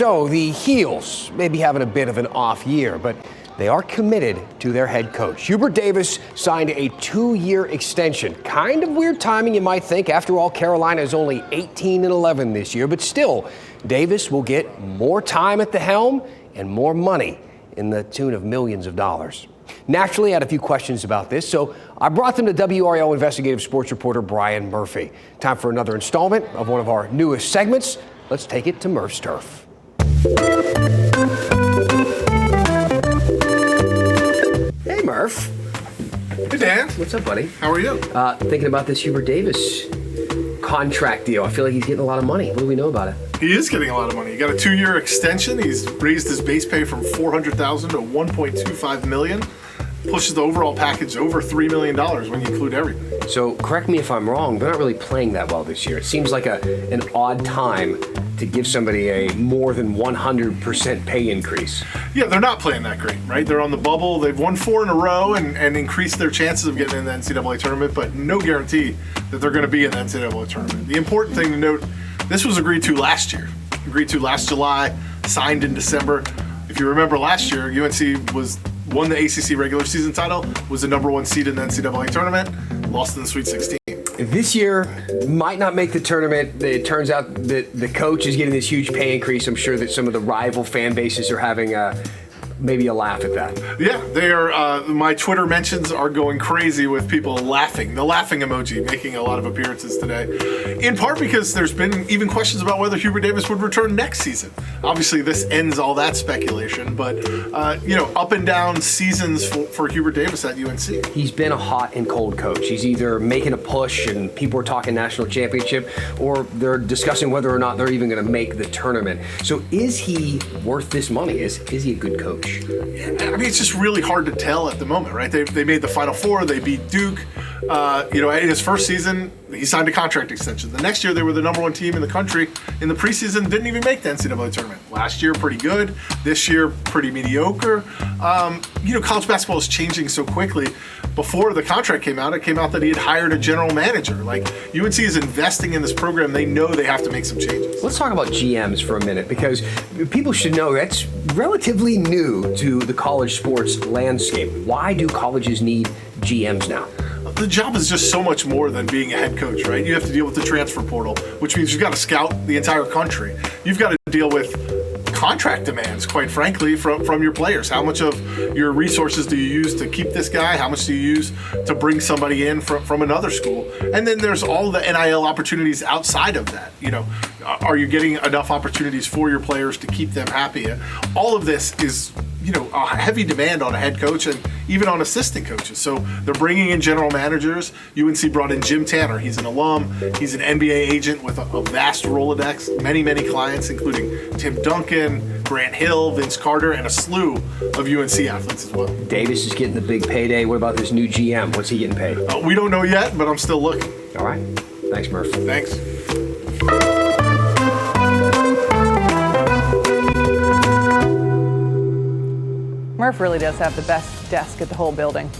So the Heels may be having a bit of an off year, but they are committed to their head coach. Hubert Davis signed a 2-year extension. Kind of weird timing, you might think. After all, Carolina is only 18-11 this year, but still, Davis will get more time at the helm and more money in the tune of millions of dollars. Naturally, I had a few questions about this, so I brought them to WRAL investigative sports reporter Brian Murphy. Time for another installment of one of our newest segments. Let's take it to Murph's Turf. Hey, Murph. Hey, Dan. What's up, buddy? How are you? Thinking about this Hubert Davis contract deal. I feel like he's getting a lot of money. What do we know about it? He is getting a lot of money. He got a 2-year extension. He's raised his base pay from $400,000 to $1.25 million. Pushes the overall package over $3 million when you include everything. So correct me if I'm wrong, they're not really playing that well this year. It seems like an odd time to give somebody a more than 100% pay increase. Yeah, they're not playing that great, right? They're on the bubble. They've won 4 in a row and increased their chances of getting in the NCAA tournament, but no guarantee that they're going to be in the NCAA tournament. The important thing to note, this was agreed to last year. Agreed to last July, signed in December. If you remember last year, UNC won the ACC regular season title, was the #1 seed in the NCAA tournament, lost in the Sweet 16. This year might not make the tournament. It turns out that the coach is getting this huge pay increase. I'm sure that some of the rival fan bases are having maybe a laugh at that. Yeah, they are. My Twitter mentions are going crazy with people laughing. The laughing emoji making a lot of appearances today. In part because there's been even questions about whether Hubert Davis would return next season. Obviously, this ends all that speculation, but up and down seasons for Hubert Davis at UNC. He's been a hot and cold coach. He's either making a push and people are talking national championship, or they're discussing whether or not they're even going to make the tournament. So is he worth this money? Is he a good coach? I mean, it's just really hard to tell at the moment, right? They made the Final Four. They beat Duke. In his first season, he signed a contract extension. The next year, they were the #1 team in the country. In the preseason, didn't even make the NCAA tournament. Last year, pretty good. This year, pretty mediocre. College basketball is changing so quickly. Before the contract came out, it came out that he had hired a general manager. Like, UNC is investing in this program. They know they have to make some changes. Let's talk about GMs for a minute, because people should know that's relatively new to the college sports landscape. Why do colleges need GMs now? The job is just so much more than being a head coach, right? You have to deal with the transfer portal, which means you've got to scout the entire country. You've got to deal with contract demands, quite frankly, from your players. How much of your resources do you use to keep this guy? How much do you use to bring somebody in from another school? And then there's all the NIL opportunities outside of that. Are you getting enough opportunities for your players to keep them happy? All of this is a heavy demand on a head coach and even on assistant coaches. So they're bringing in general managers. UNC brought in Jim Tanner. He's an alum. He's an NBA agent with a vast Rolodex, many, many clients, including Tim Duncan, Grant Hill, Vince Carter, and a slew of UNC athletes as well. Davis is getting the big payday. What about this new GM? What's he getting paid? We don't know yet, but I'm still looking. All right. Thanks, Murph. Thanks. Murph really does have the best desk at the whole building.